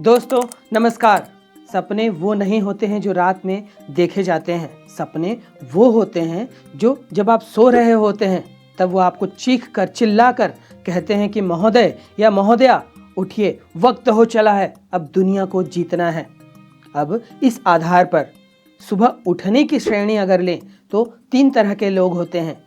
दोस्तों नमस्कार। सपने वो नहीं होते हैं जो रात में देखे जाते हैं। सपने वो होते हैं जो जब आप सो रहे होते हैं तब वो आपको चीख कर चिल्ला कर कहते हैं कि महोदय या महोदया उठिए, वक्त हो चला है, अब दुनिया को जीतना है। अब इस आधार पर सुबह उठने की श्रेणी अगर लें तो 3 तरह के लोग होते हैं।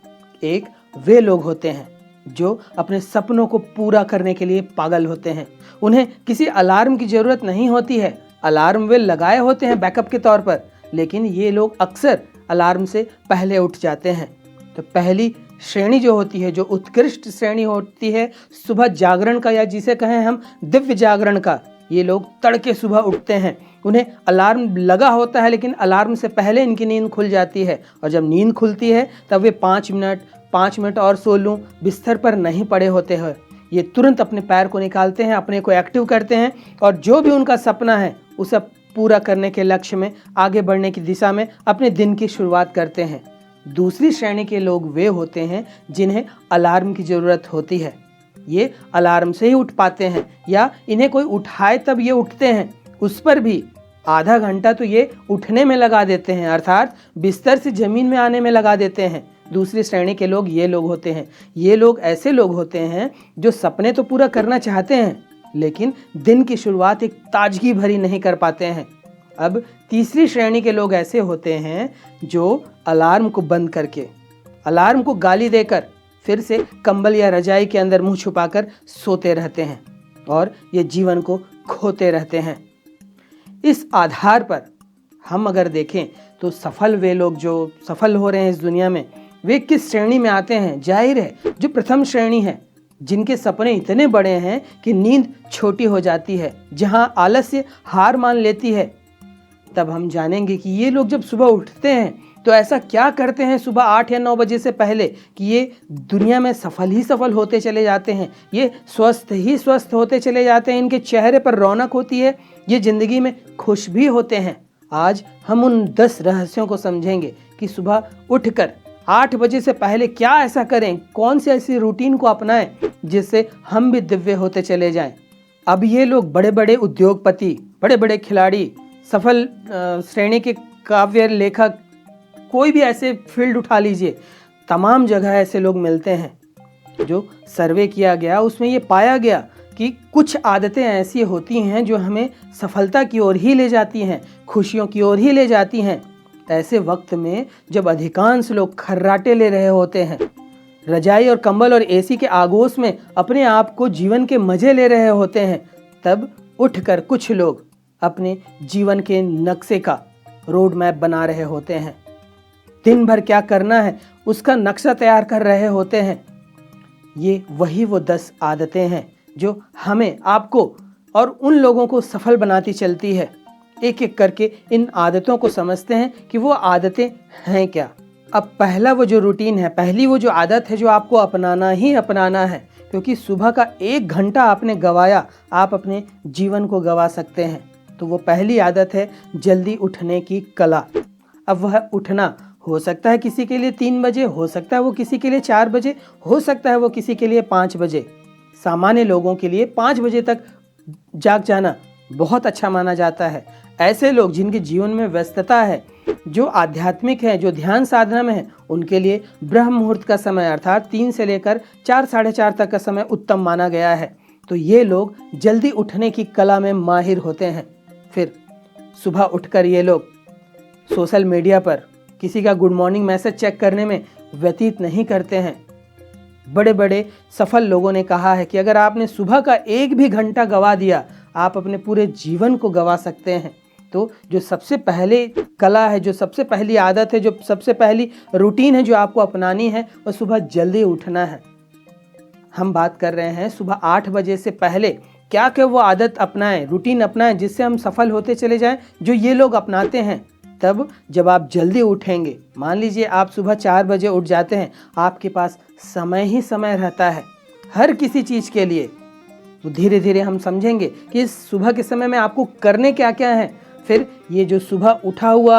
एक वे लोग होते हैं जो अपने सपनों को पूरा करने के लिए पागल होते हैं। उन्हें किसी अलार्म की ज़रूरत नहीं होती है। अलार्म वे लगाए होते हैं बैकअप के तौर पर, लेकिन ये लोग अक्सर अलार्म से पहले उठ जाते हैं। तो पहली श्रेणी जो होती है, जो उत्कृष्ट श्रेणी होती है सुबह जागरण का, या जिसे कहें हम दिव्य जागरण का। ये लोग तड़के सुबह उठते हैं। उन्हें अलार्म लगा होता है लेकिन अलार्म से पहले इनकी नींद खुल जाती है, और जब नींद खुलती है तब वे 5 मिनट और सो लूँ बिस्तर पर नहीं पड़े होते हैं। ये तुरंत अपने पैर को निकालते हैं, अपने को एक्टिव करते हैं, और जो भी उनका सपना है उसे पूरा करने के लक्ष्य में आगे बढ़ने की दिशा में अपने दिन की शुरुआत करते हैं। दूसरी श्रेणी के लोग वे होते हैं जिन्हें अलार्म की ज़रूरत होती है। ये अलार्म से ही उठ पाते हैं, या इन्हें कोई उठाए तब ये उठते हैं। उस पर भी आधा घंटा तो ये उठने में लगा देते हैं, अर्थात बिस्तर से ज़मीन में आने में लगा देते हैं। दूसरी श्रेणी के लोग ये लोग होते हैं। ये लोग ऐसे लोग होते हैं जो सपने तो पूरा करना चाहते हैं लेकिन दिन की शुरुआत एक ताजगी भरी नहीं कर पाते हैं। अब तीसरी श्रेणी के लोग ऐसे होते हैं जो अलार्म को बंद करके, अलार्म को गाली देकर फिर से कंबल या रजाई के अंदर मुंह छुपाकर सोते रहते हैं और ये जीवन को खोते रहते हैं। इस आधार पर हम अगर देखें तो सफल वे लोग जो सफल हो रहे हैं इस दुनिया में, वे किस श्रेणी में आते हैं? जाहिर है जो प्रथम श्रेणी है, जिनके सपने इतने बड़े हैं कि नींद छोटी हो जाती है, जहां आलस्य हार मान लेती है। तब हम जानेंगे कि ये लोग जब सुबह उठते हैं तो ऐसा क्या करते हैं सुबह 8 या 9 बजे से पहले कि ये दुनिया में सफल ही सफल होते चले जाते हैं। ये स्वस्थ ही स्वस्थ होते चले जाते हैं। इनके चेहरे पर रौनक होती है, ये जिंदगी में खुश भी होते हैं। आज हम उन 10 रहस्यों को समझेंगे कि सुबह उठकर 8 बजे से पहले क्या ऐसा करें, कौन सी ऐसी रूटीन को अपनाएं जिससे हम भी दिव्य होते चले जाएं। अब ये लोग बड़े बड़े उद्योगपति, बड़े बड़े खिलाड़ी, सफल श्रेणी के काव्य लेखक, कोई भी ऐसे फील्ड उठा लीजिए, तमाम जगह ऐसे लोग मिलते हैं। जो सर्वे किया गया उसमें ये पाया गया कि कुछ आदतें ऐसी होती हैं जो हमें सफलता की ओर ही ले जाती हैं, खुशियों की ओर ही ले जाती हैं। ऐसे वक्त में जब अधिकांश लोग खर्राटे ले रहे होते हैं, रजाई और कंबल और एसी के आगोश में अपने आप को जीवन के मजे ले रहे होते हैं, तब उठकर कुछ लोग अपने जीवन के नक्शे का रोड मैप बना रहे होते हैं। दिन भर क्या करना है उसका नक्शा तैयार कर रहे होते हैं। ये वो 10 आदतें हैं जो हमें, आपको और उन लोगों को सफल बनाती चलती है। एक एक करके इन आदतों को समझते हैं कि वो आदतें हैं क्या। अब पहला वो जो रूटीन है, पहली वो जो आदत है जो आपको अपनाना ही अपनाना है, क्योंकि सुबह का 1 घंटा आपने गवाया, आप अपने जीवन को गवा सकते हैं। तो वो पहली आदत है जल्दी उठने की कला। अब वह उठना हो सकता है किसी के लिए 3 बजे, हो सकता है वो किसी के लिए 4 बजे, हो सकता है वो किसी के लिए 5 बजे। सामान्य लोगों के लिए 5 बजे तक जाग जाना बहुत अच्छा माना जाता है। ऐसे लोग जिनके जीवन में व्यस्तता है, जो आध्यात्मिक है, जो ध्यान साधना में है, उनके लिए ब्रह्म मुहूर्त का समय अर्थात 3 से लेकर 4 साढ़े 4 तक का समय उत्तम माना गया है। तो ये लोग जल्दी उठने की कला में माहिर होते हैं। फिर सुबह उठकर ये लोग सोशल मीडिया पर किसी का गुड मॉर्निंग मैसेज चेक करने में व्यतीत नहीं करते हैं। बड़े बड़े सफल लोगों ने कहा है कि अगर आपने सुबह का 1 भी घंटा गवा दिया, आप अपने पूरे जीवन को गवा सकते हैं। तो जो सबसे पहले कला है, जो सबसे पहली आदत है, जो सबसे पहली रूटीन है जो आपको अपनानी है, वो सुबह जल्दी उठना है। हम बात कर रहे हैं सुबह 8 बजे से पहले क्या क्या वो आदत अपनाएं, रूटीन अपनाएं जिससे हम सफल होते चले जाएं, जो ये लोग अपनाते हैं। तब जब आप जल्दी उठेंगे, मान लीजिए आप सुबह 4 बजे उठ जाते हैं, आपके पास समय ही समय रहता है हर किसी चीज़ के लिए। तो धीरे धीरे हम समझेंगे कि इस सुबह के समय में आपको करने क्या क्या है। फिर ये जो सुबह उठा हुआ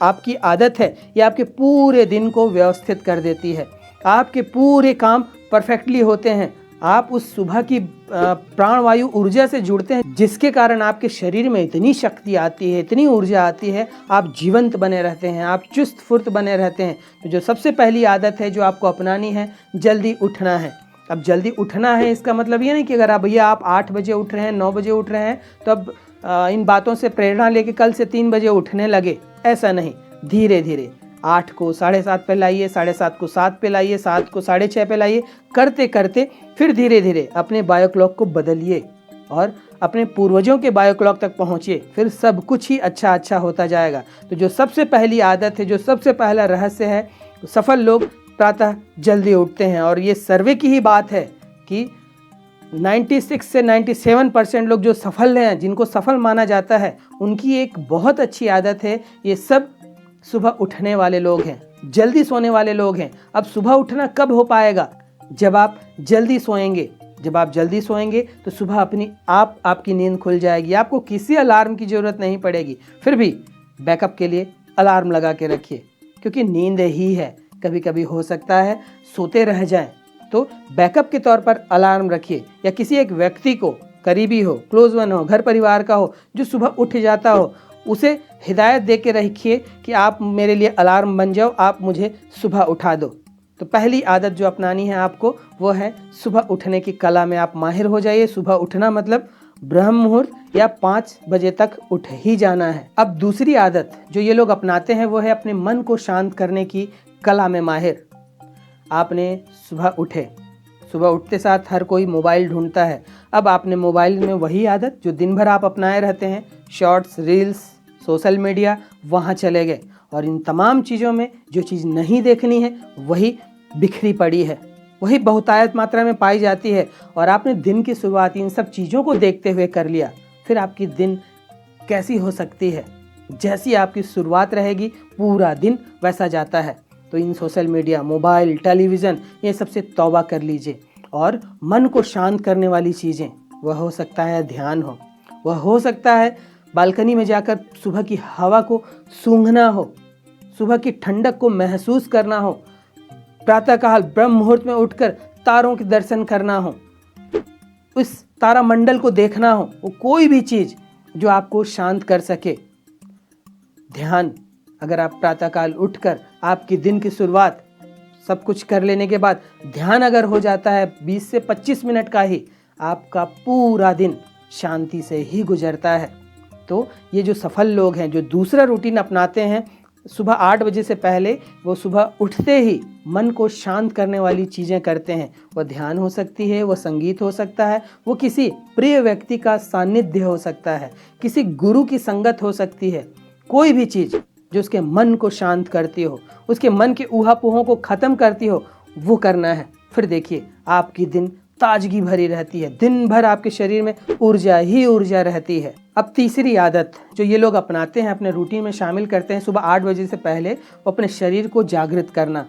आपकी आदत है, ये आपके पूरे दिन को व्यवस्थित कर देती है। आपके पूरे काम परफेक्टली होते हैं। आप उस सुबह की प्राणवायु ऊर्जा से जुड़ते हैं, जिसके कारण आपके शरीर में इतनी शक्ति आती है, इतनी ऊर्जा आती है, आप जीवंत बने रहते हैं, आप चुस्त फुर्त बने रहते हैं। तो जो सबसे पहली आदत है जो आपको अपनानी है, जल्दी उठना है। अब जल्दी उठना है इसका मतलब ये नहीं कि अगर भैया आप 8 बजे उठ रहे हैं, 9 बजे उठ रहे हैं, तो अब इन बातों से प्रेरणा लेके कल से 3 बजे उठने लगे, ऐसा नहीं। धीरे धीरे 8 को 7:30 पे लाइए, 7:30 को 7 पे लाइए, 7 को 6:30 पे लाइए, करते करते फिर धीरे धीरे अपने बायो क्लॉक को बदलिए और अपने पूर्वजों के बायो क्लॉक तक पहुँचिए। फिर सब कुछ ही अच्छा अच्छा होता जाएगा। तो जो सबसे पहली आदत है, जो सबसे पहला रहस्य है, सफल लोग प्रातः जल्दी उठते हैं। और ये सर्वे की ही बात है कि 96 से 97% लोग जो सफल हैं, जिनको सफल माना जाता है, उनकी एक बहुत अच्छी आदत है, ये सब सुबह उठने वाले लोग हैं, जल्दी सोने वाले लोग हैं। अब सुबह उठना कब हो पाएगा? जब आप जल्दी सोएंगे। जब आप जल्दी सोएंगे तो सुबह अपनी आपकी नींद खुल जाएगी, आपको किसी अलार्म की ज़रूरत नहीं पड़ेगी। फिर भी बैकअप के लिए अलार्म लगा के रखिए, क्योंकि नींद ही है, कभी कभी हो सकता है सोते रह जाएं, तो बैकअप के तौर पर अलार्म रखिए। या किसी एक व्यक्ति को, करीबी हो, क्लोज वन हो, घर परिवार का हो, जो सुबह उठ जाता हो, उसे हिदायत दे के रखिए कि आप मेरे लिए अलार्म बन जाओ, आप मुझे सुबह उठा दो। तो पहली आदत जो अपनानी है आपको, वो है सुबह उठने की कला में आप माहिर हो जाइए। सुबह उठना मतलब ब्रह्म मुहूर्त या 5 बजे तक उठ ही जाना है। अब दूसरी आदत जो ये लोग अपनाते हैं, वो है अपने मन को शांत करने की कला में माहिर। आपने सुबह उठे, सुबह उठते साथ हर कोई मोबाइल ढूंढता है। अब आपने मोबाइल में वही आदत जो दिन भर आप अपनाए रहते हैं, शॉर्ट्स, रील्स, सोशल मीडिया, वहाँ चले गए और इन तमाम चीज़ों में जो चीज़ नहीं देखनी है वही बिखरी पड़ी है, वही बहुतायत मात्रा में पाई जाती है। और आपने दिन की शुरुआत इन सब चीज़ों को देखते हुए कर लिया, फिर आपकी दिन कैसी हो सकती है? जैसी आपकी शुरुआत रहेगी, पूरा दिन वैसा जाता है। तो इन सोशल मीडिया, मोबाइल, टेलीविज़न, ये सबसे तौबा कर लीजिए। और मन को शांत करने वाली चीज़ें, वह हो सकता है ध्यान हो, वह हो सकता है बालकनी में जाकर सुबह की हवा को सूंघना हो, सुबह की ठंडक को महसूस करना हो, प्रातःकाल ब्रह्म मुहूर्त में उठकर तारों के दर्शन करना हो, उस तारामंडल को देखना हो, वो कोई भी चीज़ जो आपको शांत कर सके। ध्यान, अगर आप प्रातःकाल उठकर आपकी दिन की शुरुआत सब कुछ कर लेने के बाद ध्यान अगर हो जाता है 20 से 25 मिनट का ही, आपका पूरा दिन शांति से ही गुजरता है। तो ये जो सफल लोग हैं, जो दूसरा रूटीन अपनाते हैं, सुबह 8 बजे से पहले वो सुबह उठते ही मन को शांत करने वाली चीज़ें करते हैं। वह ध्यान हो सकती है, वह संगीत हो सकता है, वो किसी प्रिय व्यक्ति का सानिध्य हो सकता है, किसी गुरु की संगत हो सकती है। कोई भी चीज़ जो उसके मन को शांत करती हो, उसके मन के ऊहापोहों को ख़त्म करती हो, वो करना है। फिर देखिए आपकी दिन ताजगी भरी रहती है, दिन भर आपके शरीर में ऊर्जा ही ऊर्जा रहती है। अब तीसरी आदत जो ये लोग अपनाते हैं, अपने रूटीन में शामिल करते हैं, सुबह 8 बजे से पहले वो अपने शरीर को जागृत करना।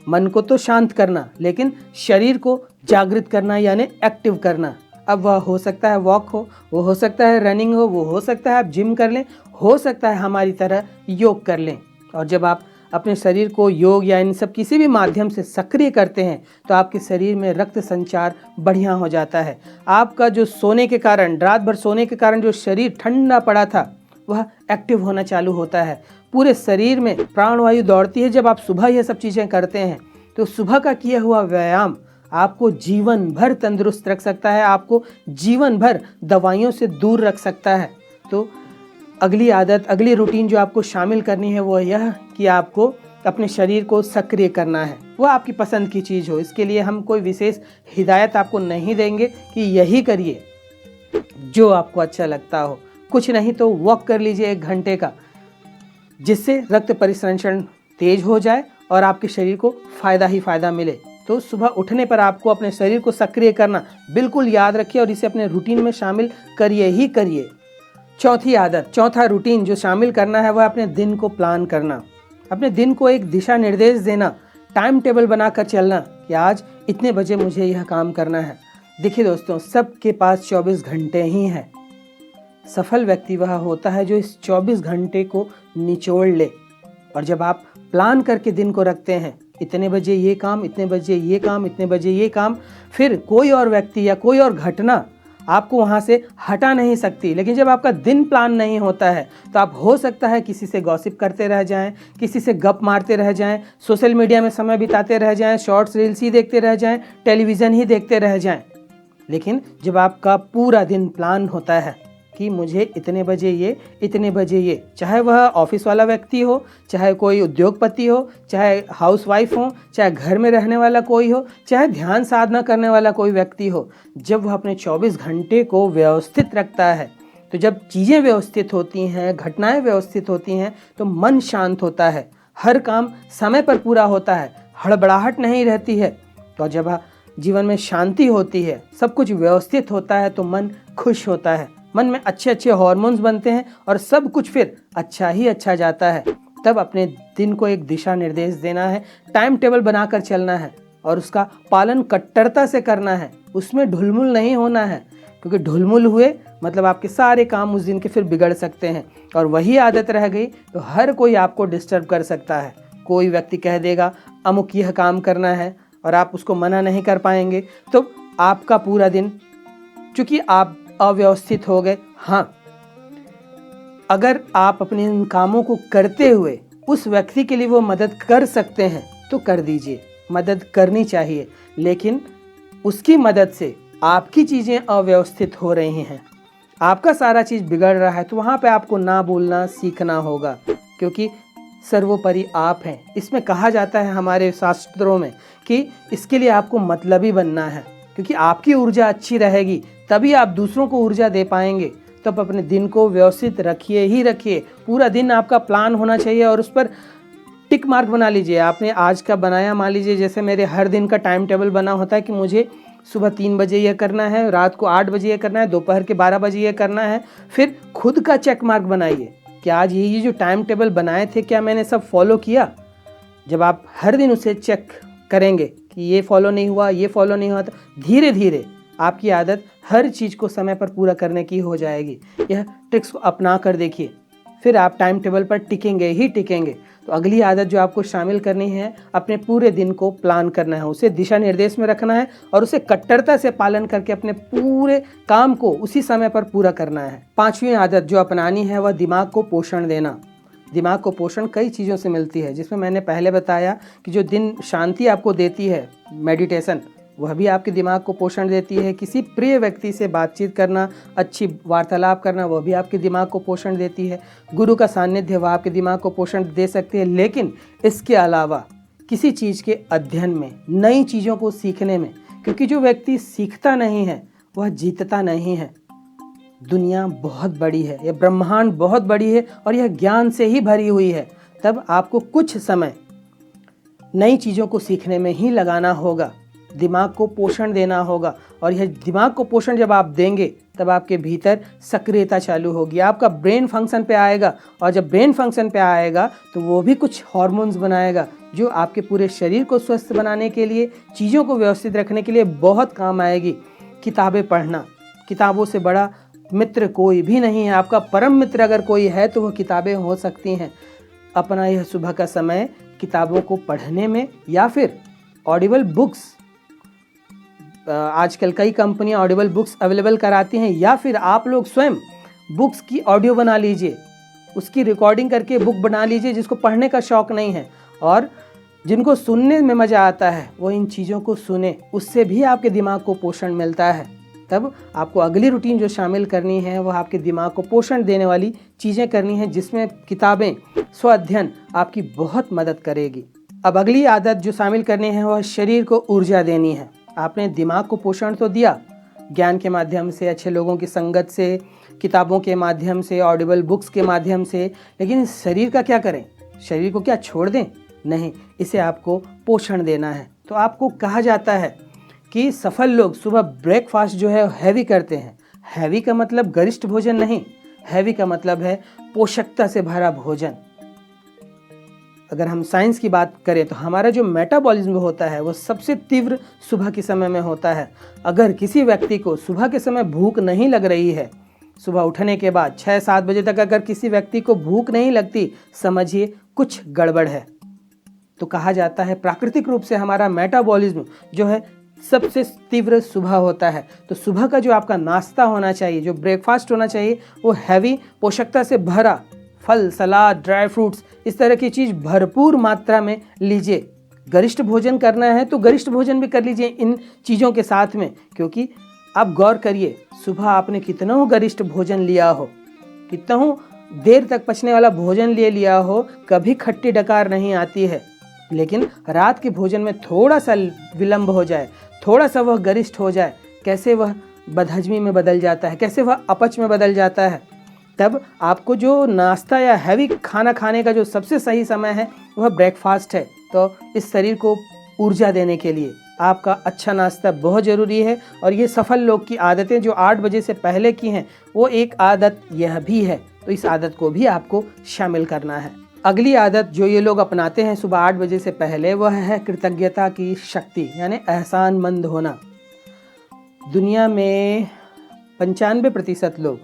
मन को तो शांत करना, लेकिन शरीर को जागृत करना यानी एक्टिव करना। अब वह हो सकता है वॉक हो, वो हो सकता है रनिंग हो, वो हो सकता है आप जिम कर लें, हो सकता है हमारी तरह योग कर लें। और जब आप अपने शरीर को योग या इन सब किसी भी माध्यम से सक्रिय करते हैं, तो आपके शरीर में रक्त संचार बढ़िया हो जाता है। आपका जो सोने के कारण, रात भर सोने के कारण जो शरीर ठंडा पड़ा था, वह एक्टिव होना चालू होता है। पूरे शरीर में प्राणवायु दौड़ती है। जब आप सुबह ये सब चीज़ें करते हैं, तो सुबह का किया हुआ व्यायाम आपको जीवन भर तंदुरुस्त रख सकता है, आपको जीवन भर दवाइयों से दूर रख सकता है। तो अगली आदत, अगली रूटीन जो आपको शामिल करनी है, वो यह कि आपको अपने शरीर को सक्रिय करना है। वो आपकी पसंद की चीज़ हो, इसके लिए हम कोई विशेष हिदायत आपको नहीं देंगे कि यही करिए, जो आपको अच्छा लगता हो। कुछ नहीं तो वॉक कर लीजिए 1 घंटे का, जिससे रक्त परिसंचरण तेज हो जाए और आपके शरीर को फ़ायदा ही फ़ायदा मिले। तो सुबह उठने पर आपको अपने शरीर को सक्रिय करना बिल्कुल याद रखिए और इसे अपने रूटीन में शामिल करिए ही करिए। चौथी आदत, चौथा रूटीन जो शामिल करना है, वह अपने दिन को प्लान करना, अपने दिन को एक दिशा निर्देश देना, टाइम टेबल बनाकर चलना कि आज इतने बजे मुझे यह काम करना है। देखिए दोस्तों, सबके पास 24 घंटे ही हैं। सफल व्यक्ति वह होता है जो इस 24 घंटे को निचोड़ ले। और जब आप प्लान करके दिन को रखते हैं, इतने बजे ये काम, इतने बजे ये काम, इतने बजे ये काम, फिर कोई और व्यक्ति या कोई और घटना आपको वहाँ से हटा नहीं सकती। लेकिन जब आपका दिन प्लान नहीं होता है तो आप हो सकता है किसी से गॉसिप करते रह जाएं, किसी से गप मारते रह जाएं, सोशल मीडिया में समय बिताते रह जाएं, शॉर्ट्स रील्स ही देखते रह जाएं, टेलीविज़न ही देखते रह जाएं। लेकिन जब आपका पूरा दिन प्लान होता है कि मुझे इतने बजे ये, इतने बजे ये, चाहे वह ऑफिस वाला व्यक्ति हो, चाहे कोई उद्योगपति हो, चाहे हाउसवाइफ हो, चाहे घर में रहने वाला कोई हो, चाहे ध्यान साधना करने वाला कोई व्यक्ति हो, जब वह अपने 24 घंटे को व्यवस्थित रखता है, तो जब चीज़ें व्यवस्थित होती हैं, घटनाएं व्यवस्थित होती हैं, तो मन शांत होता है, हर काम समय पर पूरा होता है, हड़बड़ाहट नहीं रहती है। तो जब जीवन में शांति होती है, सब कुछ व्यवस्थित होता है, तो मन खुश होता है, मन में अच्छे अच्छे हार्मोन्स बनते हैं और सब कुछ फिर अच्छा ही अच्छा जाता है। तब अपने दिन को एक दिशा निर्देश देना है, टाइम टेबल बनाकर चलना है और उसका पालन कट्टरता से करना है, उसमें ढुलमुल नहीं होना है, क्योंकि ढुलमुल हुए मतलब आपके सारे काम उस दिन के फिर बिगड़ सकते हैं। और वही आदत रह गई तो हर कोई आपको डिस्टर्ब कर सकता है। कोई व्यक्ति कह देगा अमुक यह काम करना है और आप उसको मना नहीं कर पाएंगे, तो आपका पूरा दिन, चूँकि आप अव्यवस्थित हो गए। हाँ, अगर आप अपने इन कामों को करते हुए उस व्यक्ति के लिए वो मदद कर सकते हैं तो कर दीजिए, मदद करनी चाहिए। लेकिन उसकी मदद से आपकी चीज़ें अव्यवस्थित हो रही हैं, आपका सारा चीज़ बिगड़ रहा है, तो वहाँ पे आपको ना बोलना सीखना होगा, क्योंकि सर्वोपरि आप हैं। इसमें कहा जाता है हमारे शास्त्रों में कि इसके लिए आपको मतलबी बनना है, क्योंकि आपकी ऊर्जा अच्छी रहेगी तभी आप दूसरों को ऊर्जा दे पाएंगे। तो आप अपने दिन को व्यवस्थित रखिए ही रखिए, पूरा दिन आपका प्लान होना चाहिए और उस पर टिक मार्क बना लीजिए। आपने आज का बनाया, मान लीजिए जैसे मेरे हर दिन का टाइम टेबल बना होता है कि मुझे सुबह 3 बजे ये करना है, रात को 8 बजे ये करना है, दोपहर के 12 बजे ये करना है। फिर खुद का चेक मार्क बनाइए कि आज ये जो टाइम टेबल बनाए थे क्या मैंने सब फॉलो किया। जब आप हर दिन उसे चेक करेंगे कि ये फॉलो नहीं हुआ, ये फॉलो नहीं हुआ, तो धीरे धीरे आपकी आदत हर चीज़ को समय पर पूरा करने की हो जाएगी। यह ट्रिक्स को अपना कर देखिए, फिर आप टाइम टेबल पर टिकेंगे ही टिकेंगे। तो अगली आदत जो आपको शामिल करनी है, अपने पूरे दिन को प्लान करना है, उसे दिशा निर्देश में रखना है और उसे कट्टरता से पालन करके अपने पूरे काम को उसी समय पर पूरा करना है। 5वीं आदत जो अपनानी है वह दिमाग को पोषण देना। दिमाग को पोषण कई चीज़ों से मिलती है, जिसमें मैंने पहले बताया कि जो दिन शांति आपको देती है मेडिटेशन, वह भी आपके दिमाग को पोषण देती है। किसी प्रिय व्यक्ति से बातचीत करना, अच्छी वार्तालाप करना, वह भी आपके दिमाग को पोषण देती है। गुरु का सानिध्य वह आपके दिमाग को पोषण दे सकती है। लेकिन इसके अलावा किसी चीज़ के अध्ययन में, नई चीज़ों को सीखने में, क्योंकि जो व्यक्ति सीखता नहीं है वह जीतता नहीं है। दुनिया बहुत बड़ी है, यह ब्रह्मांड बहुत बड़ी है और यह ज्ञान से ही भरी हुई है। तब आपको कुछ समय नई चीज़ों को सीखने में ही लगाना होगा, दिमाग को पोषण देना होगा। और यह दिमाग को पोषण जब आप देंगे तब आपके भीतर सक्रियता चालू होगी, आपका ब्रेन फंक्शन पे आएगा। और जब ब्रेन फंक्शन पे आएगा तो वो भी कुछ हार्मोन्स बनाएगा जो आपके पूरे शरीर को स्वस्थ बनाने के लिए, चीज़ों को व्यवस्थित रखने के लिए बहुत काम आएगी। किताबें पढ़ना, किताबों से बड़ा मित्र कोई भी नहीं है। आपका परम मित्र अगर कोई है तो वह किताबें हो सकती हैं। अपना यह सुबह का समय किताबों को पढ़ने में, या फिर ऑडिबल बुक्स, आजकल कई कंपनियां ऑडिबल बुक्स अवेलेबल कराती हैं, या फिर आप लोग स्वयं बुक्स की ऑडियो बना लीजिए, उसकी रिकॉर्डिंग करके बुक बना लीजिए। जिसको पढ़ने का शौक़ नहीं है और जिनको सुनने में मज़ा आता है वो इन चीज़ों को सुने, उससे भी आपके दिमाग को पोषण मिलता है। तब आपको अगली रूटीन जो शामिल करनी है वह आपके दिमाग को पोषण देने वाली चीज़ें करनी है, जिसमें किताबें, स्व अध्ययन आपकी बहुत मदद करेगी। अब अगली आदत जो शामिल करनी है वह शरीर को ऊर्जा देनी है। आपने दिमाग को पोषण तो दिया ज्ञान के माध्यम से, अच्छे लोगों की संगत से, किताबों के माध्यम से, ऑडिबल बुक्स के माध्यम से, लेकिन शरीर का क्या करें? शरीर को क्या छोड़ दें? नहीं, इसे आपको पोषण देना है। तो आपको कहा जाता है कि सफल लोग सुबह ब्रेकफास्ट जो है हैवी करते हैं। हैवी का मतलब गरिष्ठ भोजन नहीं, हैवी का मतलब है पोषकता से भरा भोजन। अगर हम साइंस की बात करें तो हमारा जो मेटाबॉलिज्म होता है वो सबसे तीव्र सुबह के समय में होता है। अगर किसी व्यक्ति को सुबह के समय भूख नहीं लग रही है, सुबह उठने के बाद 6-7 बजे तक अगर किसी व्यक्ति को भूख नहीं लगती, समझिए कुछ गड़बड़ है। तो कहा जाता है प्राकृतिक रूप से हमारा मेटाबॉलिज्म जो है सबसे तीव्र सुबह होता है। तो सुबह का जो आपका नाश्ता होना चाहिए, जो ब्रेकफास्ट होना चाहिए, वो हैवी पोषकता से भरा फल, सलाद, ड्राई फ्रूट्स, इस तरह की चीज़ भरपूर मात्रा में लीजिए। गरिष्ठ भोजन करना है तो गरिष्ठ भोजन भी कर लीजिए इन चीज़ों के साथ में, क्योंकि आप गौर करिए सुबह आपने कितना गरिष्ठ भोजन लिया हो, कितना देर तक पचने वाला भोजन ले लिया हो, कभी खट्टी डकार नहीं आती है। लेकिन रात के भोजन में थोड़ा सा विलंब हो जाए, थोड़ा सा वह गरिष्ठ हो जाए, कैसे वह बदहजमी में बदल जाता है, कैसे वह अपच में बदल जाता है। तब आपको जो नाश्ता या हैवी खाना खाने का जो सबसे सही समय है वह ब्रेकफास्ट है। तो इस शरीर को ऊर्जा देने के लिए आपका अच्छा नाश्ता बहुत ज़रूरी है। और ये सफल लोग की आदतें जो 8 बजे से पहले की हैं, वो एक आदत यह भी है, तो इस आदत को भी आपको शामिल करना है। अगली आदत जो ये लोग अपनाते हैं सुबह 8 बजे से पहले, वह है कृतज्ञता की शक्ति, यानी एहसानमंद होना। दुनिया में 95% लोग,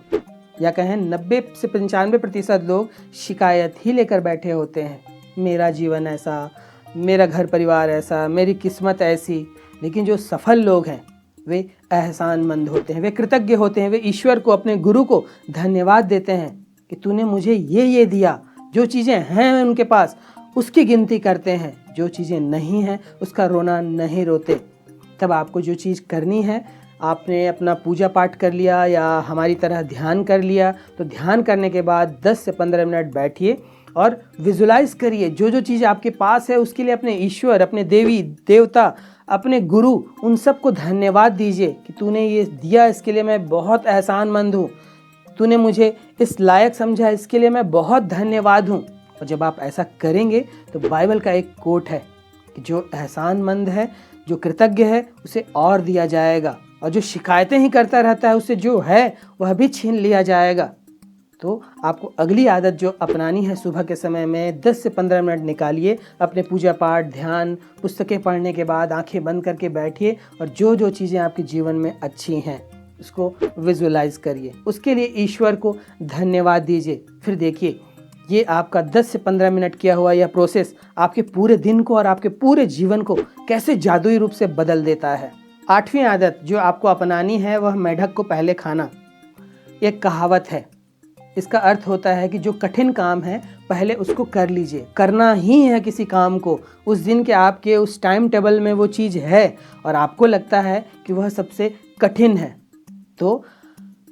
या कहें 90 से 95% लोग शिकायत ही लेकर बैठे होते हैं। मेरा जीवन ऐसा, मेरा घर परिवार ऐसा, मेरी किस्मत ऐसी। लेकिन जो सफल लोग हैं वे एहसानमंद होते हैं, वे कृतज्ञ होते हैं, वे ईश्वर को, अपने गुरु को धन्यवाद देते हैं कि तूने मुझे ये दिया। जो चीज़ें हैं उनके पास उसकी गिनती करते हैं, जो चीज़ें नहीं हैं उसका रोना नहीं रोते। तब आपको जो चीज़ करनी है, आपने अपना पूजा पाठ कर लिया या हमारी तरह ध्यान कर लिया, तो ध्यान करने के बाद 10 से 15 मिनट बैठिए और विजुलाइज करिए जो जो चीज़ आपके पास है उसके लिए अपने ईश्वर, अपने देवी देवता, अपने गुरु, उन सबको धन्यवाद दीजिए कि तूने ये दिया, इसके लिए मैं बहुत एहसानमंद हूँ। तूने मुझे इस लायक समझा, इसके लिए मैं बहुत धन्यवाद हूँ। और जब आप ऐसा करेंगे तो बाइबल का एक कोट है कि जो एहसानमंद है, जो कृतज्ञ है, उसे और दिया जाएगा, और जो शिकायतें ही करता रहता है उससे जो है वह भी छीन लिया जाएगा। तो आपको अगली आदत जो अपनानी है, सुबह के समय में 10 से 15 मिनट निकालिए, अपने पूजा पाठ, ध्यान, पुस्तकें पढ़ने के बाद आंखें बंद करके बैठिए और जो जो चीज़ें आपके जीवन में अच्छी हैं उसको विजुलाइज करिए, उसके लिए ईश्वर को धन्यवाद दीजिए। फिर देखिए ये आपका 10 से 15 मिनट किया हुआ यह प्रोसेस आपके पूरे दिन को और आपके पूरे जीवन को कैसे जादुई रूप से बदल देता है। 8वीं आदत जो आपको अपनानी है वह मेढक को पहले खाना। एक कहावत है, इसका अर्थ होता है कि जो कठिन काम है पहले उसको कर लीजिए। करना ही है किसी काम को, उस दिन के आपके उस टाइम टेबल में वो चीज़ है और आपको लगता है कि वह सबसे कठिन है। तो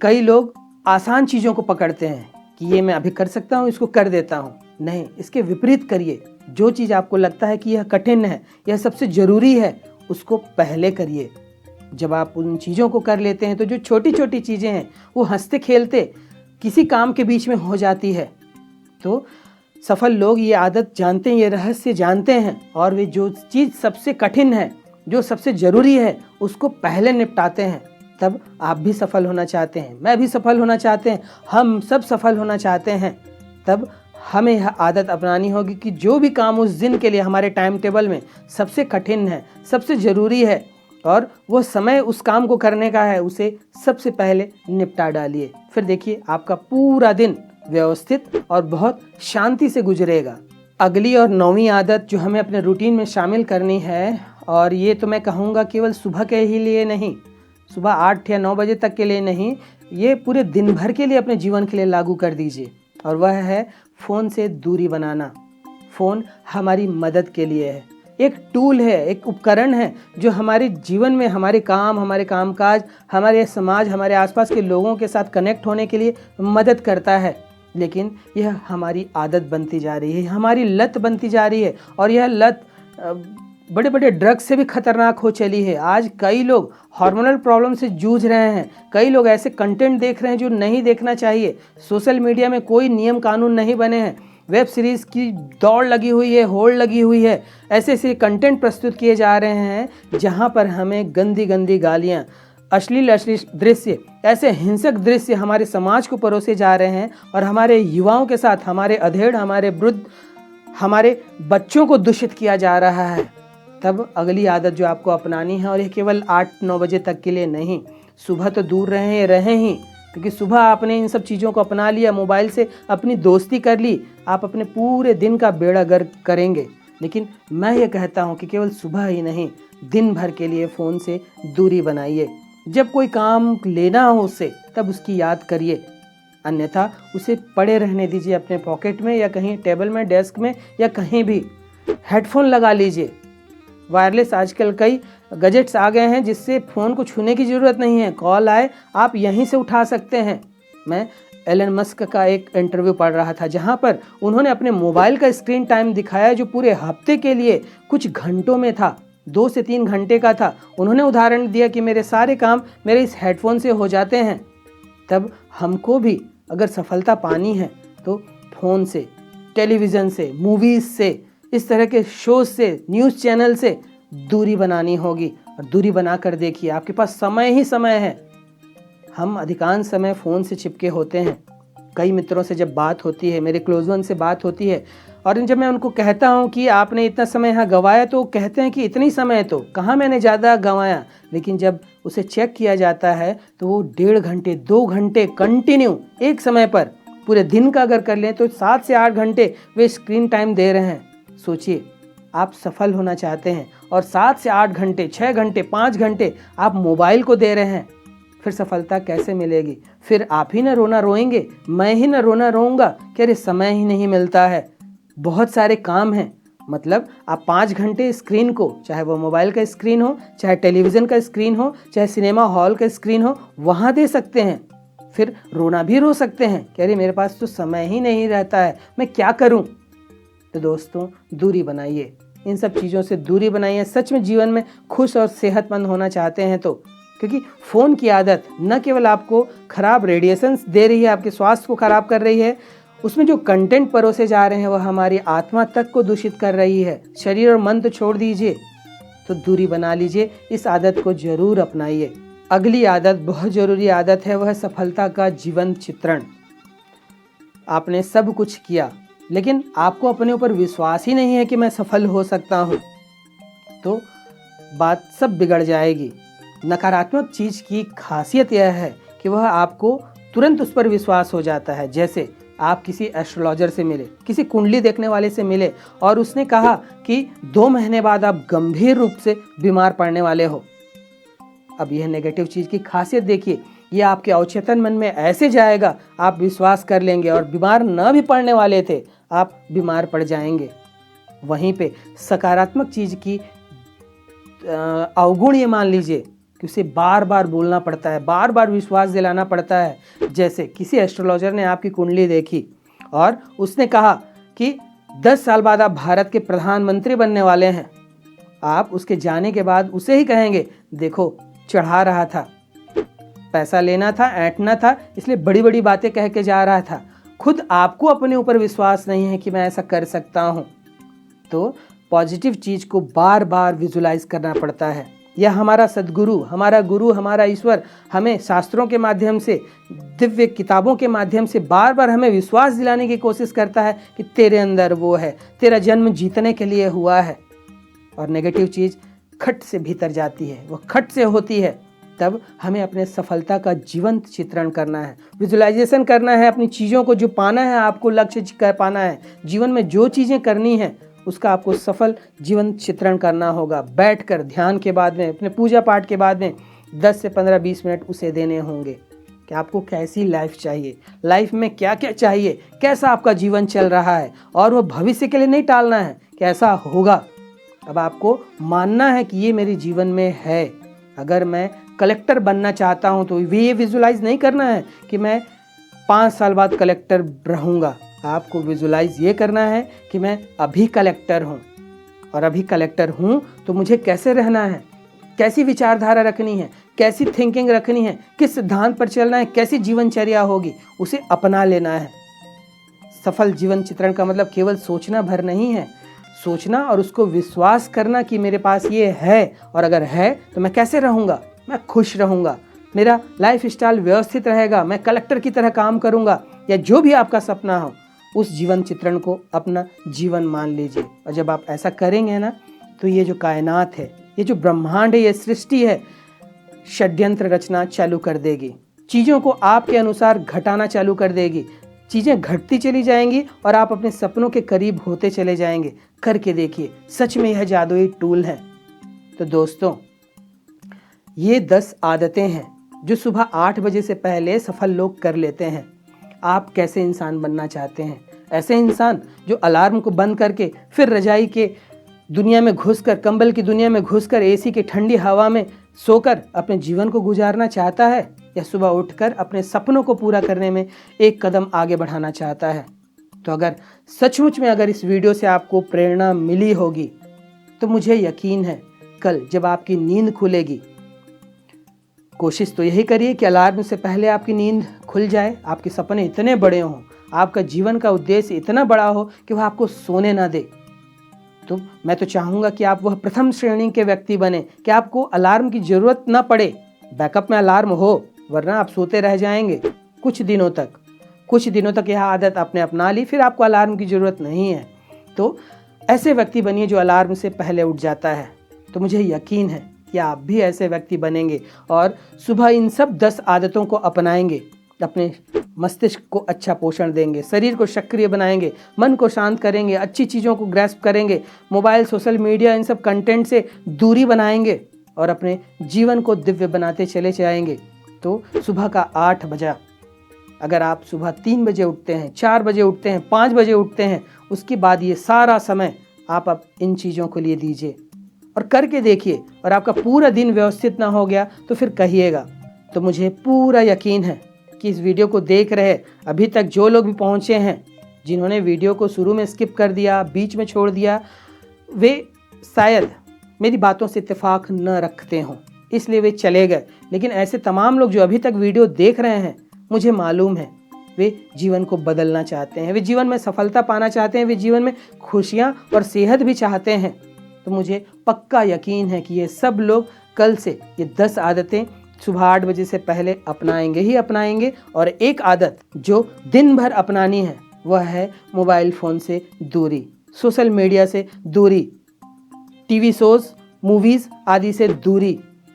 कई लोग आसान चीज़ों को पकड़ते हैं कि ये मैं अभी कर सकता हूँ, इसको कर देता हूँ। नहीं, इसके विपरीत करिए। जो चीज़ आपको लगता है कि यह कठिन है, यह सबसे ज़रूरी है, उसको पहले करिए। जब आप उन चीज़ों को कर लेते हैं तो जो छोटी छोटी चीज़ें हैं वो हंसते खेलते किसी काम के बीच में हो जाती है। तो सफल लोग ये आदत जानते हैं, ये रहस्य जानते हैं, और वे जो चीज़ सबसे कठिन है, जो सबसे ज़रूरी है, उसको पहले निपटाते हैं। तब आप भी सफल होना चाहते हैं, मैं भी सफल होना चाहते हैं, हम सब सफल होना चाहते हैं। तब हमें यह आदत अपनानी होगी कि जो भी काम उस दिन के लिए हमारे टाइम टेबल में सबसे कठिन है, सबसे ज़रूरी है और वो समय उस काम को करने का है, उसे सबसे पहले निपटा डालिए। फिर देखिए आपका पूरा दिन व्यवस्थित और बहुत शांति से गुजरेगा। अगली और 9वीं आदत जो हमें अपने रूटीन में शामिल करनी है, और ये तो मैं कहूँगा केवल सुबह के ही लिए नहीं, सुबह 8 या 9 बजे तक के लिए नहीं, ये पूरे दिन भर के लिए अपने जीवन के लिए लागू कर दीजिए। और वह है फ़ोन से दूरी बनाना। फ़ोन हमारी मदद के लिए है, एक टूल है, एक उपकरण है जो हमारे जीवन में हमारे काम, हमारे कामकाज, हमारे समाज, हमारे आसपास के लोगों के साथ कनेक्ट होने के लिए मदद करता है। लेकिन यह हमारी आदत बनती जा रही है, हमारी लत बनती जा रही है, और यह लत बड़े बड़े ड्रग्स से भी खतरनाक हो चली है। आज कई लोग हार्मोनल प्रॉब्लम से जूझ रहे हैं, कई लोग ऐसे कंटेंट देख रहे हैं जो नहीं देखना चाहिए। सोशल मीडिया में कोई नियम कानून नहीं बने हैं, वेब सीरीज़ की दौड़ लगी हुई है, होड़ लगी हुई है, ऐसे ऐसे कंटेंट प्रस्तुत किए जा रहे हैं जहां पर हमें गंदी गंदी गालियां, अश्लील दृश्य, ऐसे हिंसक दृश्य हमारे समाज को परोसे जा रहे हैं और हमारे युवाओं के साथ, हमारे अधेड़, हमारे वृद्ध, हमारे बच्चों को दूषित किया जा रहा है। तब अगली आदत जो आपको अपनानी है, और यह केवल 8-9 बजे तक के लिए नहीं, सुबह तो दूर रहें ही, क्योंकि सुबह आपने इन सब चीज़ों को अपना लिया, मोबाइल से अपनी दोस्ती कर ली, आप अपने पूरे दिन का बेड़ा गर्क करेंगे। लेकिन मैं ये कहता हूँ कि केवल सुबह ही नहीं, दिन भर के लिए फ़ोन से दूरी बनाइए। जब कोई काम लेना हो उससे, तब उसकी याद करिए, अन्यथा उसे पड़े रहने दीजिए अपने पॉकेट में या कहीं टेबल में, डेस्क में या कहीं भी। हेडफोन लगा लीजिए। वायरलेस आजकल कई गैजेट्स आ गए हैं जिससे फ़ोन को छूने की ज़रूरत नहीं है, कॉल आए आप यहीं से उठा सकते हैं। मैं एलन मस्क का एक इंटरव्यू पढ़ रहा था जहां पर उन्होंने अपने मोबाइल का स्क्रीन टाइम दिखाया जो पूरे हफ्ते के लिए कुछ घंटों में था, 2 से 3 घंटे का था। उन्होंने उदाहरण दिया कि मेरे सारे काम मेरे इस हेडफोन से हो जाते हैं। तब हमको भी अगर सफलता पानी है तो फ़ोन से, टेलीविज़न से, मूवीज़ से, इस तरह के शोज़ से, न्यूज़ चैनल से दूरी बनानी होगी। और दूरी बना कर देखिए, आपके पास समय ही समय है। हम अधिकांश समय फ़ोन से चिपके होते हैं। कई मित्रों से जब बात होती है, मेरे क्लोज वन से बात होती है, और जब मैं उनको कहता हूं कि आपने इतना समय यहाँ गंवाया, तो कहते हैं कि इतनी समय तो कहाँ मैंने ज़्यादा गंवाया। लेकिन जब उसे चेक किया जाता है तो वो 1.5 घंटे 2 घंटे कंटिन्यू एक समय पर, पूरे दिन का अगर कर लें तो 7 से 8 घंटे वे स्क्रीन टाइम दे रहे हैं। सोचिए, आप सफल होना चाहते हैं और 7 से 8 घंटे, 6 घंटे, 5 घंटे आप मोबाइल को दे रहे हैं, फिर सफलता कैसे मिलेगी? फिर आप ही ना रोना रोएंगे, मैं ही ना रोना रोऊंगा कि अरे समय ही नहीं मिलता है, बहुत सारे काम हैं। मतलब आप 5 घंटे स्क्रीन को, चाहे वो मोबाइल का स्क्रीन हो, चाहे टेलीविज़न का स्क्रीन हो, चाहे सिनेमा हॉल का स्क्रीन हो, वहाँ दे सकते हैं। फिर रोना भी रो सकते हैं कि अरे मेरे पास तो समय ही नहीं रहता है, मैं क्या करूँ? तो दोस्तों, दूरी बनाइए, इन सब चीज़ों से दूरी बनाइए। सच में जीवन में खुश और सेहतमंद होना चाहते हैं तो, क्योंकि फ़ोन की आदत न केवल आपको खराब रेडिएशंस दे रही है, आपके स्वास्थ्य को खराब कर रही है, उसमें जो कंटेंट परोसे जा रहे हैं वह हमारी आत्मा तक को दूषित कर रही है। शरीर और मन तो छोड़ दीजिए, तो दूरी बना लीजिए। इस आदत को जरूर अपनाइए। अगली आदत बहुत ज़रूरी आदत है, वह सफलता का जीवंत चित्रण। आपने सब कुछ किया, लेकिन आपको अपने ऊपर विश्वास ही नहीं है कि मैं सफल हो सकता हूँ, तो बात सब बिगड़ जाएगी। नकारात्मक चीज़ की खासियत यह है कि वह आपको तुरंत उस पर विश्वास हो जाता है। जैसे आप किसी एस्ट्रोलॉजर से मिले, किसी कुंडली देखने वाले से मिले और उसने कहा कि 2 महीने बाद आप गंभीर रूप से बीमार पड़ने वाले हो। अब यह नेगेटिव चीज़ की खासियत देखिए, यह आपके अवचेतन मन में ऐसे जाएगा, आप विश्वास कर लेंगे और बीमार न भी पड़ने वाले थे, आप बीमार पड़ जाएंगे। वहीं पे सकारात्मक चीज़ की अवगुण ये मान लीजिए कि उसे बार बार बोलना पड़ता है, बार बार विश्वास दिलाना पड़ता है। जैसे किसी एस्ट्रोलॉजर ने आपकी कुंडली देखी और उसने कहा कि 10 साल बाद आप भारत के प्रधानमंत्री बनने वाले हैं। आप उसके जाने के बाद उसे ही कहेंगे, देखो चढ़ा रहा था, पैसा लेना था, ऐंठना था, इसलिए बड़ी बड़ी बातें कह के जा रहा था। खुद आपको अपने ऊपर विश्वास नहीं है कि मैं ऐसा कर सकता हूँ। तो पॉजिटिव चीज़ को बार बार विजुलाइज करना पड़ता है। यह हमारा सद्गुरु, हमारा गुरु, हमारा ईश्वर हमें शास्त्रों के माध्यम से, दिव्य किताबों के माध्यम से बार बार हमें विश्वास दिलाने की कोशिश करता है कि तेरे अंदर वो है, तेरा जन्म जीतने के लिए हुआ है। और नेगेटिव चीज़ खट से भीतर जाती है, वो खट से होती है। तब हमें अपने सफलता का जीवंत चित्रण करना है, विजुलाइजेशन करना है, अपनी चीज़ों को जो पाना है, आपको लक्ष्य कर पाना है, जीवन में जो चीज़ें करनी हैं उसका आपको सफल जीवन चित्रण करना होगा। बैठकर ध्यान के बाद में, अपने पूजा पाठ के बाद में 10 से 15-20 मिनट उसे देने होंगे कि आपको कैसी लाइफ चाहिए, लाइफ में क्या क्या चाहिए, कैसा आपका जीवन चल रहा है। और वो भविष्य के लिए नहीं टालना है कि ऐसा होगा। अब आपको मानना है कि ये मेरे जीवन में है। अगर मैं कलेक्टर बनना चाहता हूँ तो ये विजुलाइज नहीं करना है कि मैं 5 साल बाद कलेक्टर रहूँगा। आपको विजुलाइज ये करना है कि मैं अभी कलेक्टर हूँ, और अभी कलेक्टर हूँ तो मुझे कैसे रहना है, कैसी विचारधारा रखनी है, कैसी थिंकिंग रखनी है, किस सिद्धांत पर चलना है, कैसी जीवनचर्या होगी, उसे अपना लेना है। सफल जीवन चित्रण का मतलब केवल सोचना भर नहीं है, सोचना और उसको विश्वास करना कि मेरे पास ये है, और अगर है तो मैं कैसे रहूँगा, मैं खुश रहूँगा, मेरा लाइफ स्टाइल व्यवस्थित रहेगा, मैं कलेक्टर की तरह काम करूँगा, या जो भी आपका सपना हो उस जीवन चित्रण को अपना जीवन मान लीजिए। और जब आप ऐसा करेंगे ना, तो ये जो कायनात है, ये जो ब्रह्मांड है, ये सृष्टि है, षड्यंत्र रचना चालू कर देगी, चीज़ों को आपके अनुसार घटाना चालू कर देगी, चीज़ें घटती चली जाएंगी और आप अपने सपनों के करीब होते चले जाएंगे। करके देखिए, सच में यह जादुई टूल है। तो दोस्तों, ये 10 आदतें हैं जो सुबह 8 बजे से पहले सफल लोग कर लेते हैं। आप कैसे इंसान बनना चाहते हैं? ऐसे इंसान जो अलार्म को बंद करके फिर रजाई के दुनिया में घुसकर, कंबल की दुनिया में घुसकर एसी की ठंडी हवा में सोकर अपने जीवन को गुजारना चाहता है, या सुबह उठकर अपने सपनों को पूरा करने में एक कदम आगे बढ़ाना चाहता है? तो अगर सचमुच में अगर इस वीडियो से आपको प्रेरणा मिली होगी तो मुझे यकीन है कल जब आपकी नींद खुलेगी, कोशिश तो यही करिए कि अलार्म से पहले आपकी नींद खुल जाए, आपके सपने इतने बड़े हों, आपका जीवन का उद्देश्य इतना बड़ा हो कि वह आपको सोने ना दे। तो मैं तो चाहूँगा कि आप वह प्रथम श्रेणी के व्यक्ति बने कि आपको अलार्म की ज़रूरत ना पड़े, बैकअप में अलार्म हो, वरना आप सोते रह जाएंगे कुछ दिनों तक यह आदत आपने अपना ली, फिर आपको अलार्म की ज़रूरत नहीं है। तो ऐसे व्यक्ति बनिए जो अलार्म से पहले उठ जाता है। तो मुझे यकीन है कि आप भी ऐसे व्यक्ति बनेंगे और सुबह इन सब 10 आदतों को अपनाएंगे, अपने मस्तिष्क को अच्छा पोषण देंगे, शरीर को सक्रिय बनाएंगे, मन को शांत करेंगे, अच्छी चीज़ों को ग्रैस्प करेंगे, मोबाइल, सोशल मीडिया, इन सब कंटेंट से दूरी बनाएंगे और अपने जीवन को दिव्य बनाते चले जाएंगे। तो सुबह का 8 बजा, अगर आप सुबह 3 बजे उठते हैं, 4 बजे उठते हैं, 5 बजे उठते हैं, उसके बाद ये सारा समय आप अब इन चीज़ों के लिए दीजिए और करके देखिए, और आपका पूरा दिन व्यवस्थित ना हो गया तो फिर कहिएगा। तो मुझे पूरा यकीन है कि इस वीडियो को देख रहे अभी तक जो लोग भी पहुँचे हैं, जिन्होंने वीडियो को शुरू में स्किप कर दिया, बीच में छोड़ दिया, वे शायद मेरी बातों से इत्तेफाक न रखते हों, इसलिए वे चले गए। लेकिन ऐसे तमाम लोग जो अभी तक वीडियो देख रहे हैं, मुझे मालूम है वे जीवन को बदलना चाहते हैं, वे जीवन में सफलता पाना चाहते हैं, वे जीवन में खुशियाँ और सेहत भी चाहते हैं। तो मुझे पक्का यकीन है कि ये सब लोग कल से ये 10 आदतें सुबह 8 बजे से पहले अपनाएंगे ही अपनाएंगे। और एक आदत जो दिन भर अपनानी है वह है मोबाइल फ़ोन से दूरी, सोशल मीडिया से दूरी, टीवी शोज़, मूवीज़ आदि से दूरी,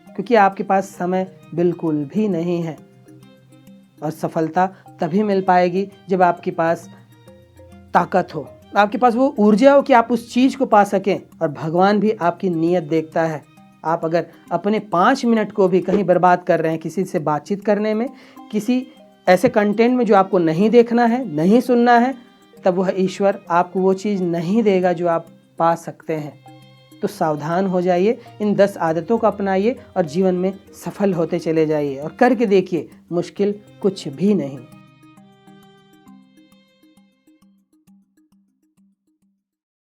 क्योंकि आपके पास समय बिल्कुल भी नहीं है। और सफलता तभी मिल पाएगी जब आपके पास ताकत हो, आपके पास वो ऊर्जा हो कि आप उस चीज़ को पा सकें। और भगवान भी आपकी नीयत देखता है। आप अगर अपने 5 मिनट को भी कहीं बर्बाद कर रहे हैं किसी से बातचीत करने में, किसी ऐसे कंटेंट में जो आपको नहीं देखना है, नहीं सुनना है, तब वह ईश्वर आपको वो चीज़ नहीं देगा जो आप पा सकते हैं। तो सावधान हो जाइए, इन 10 आदतों को अपनाइए और जीवन में सफल होते चले जाइए और करके देखिए, मुश्किल कुछ भी नहीं।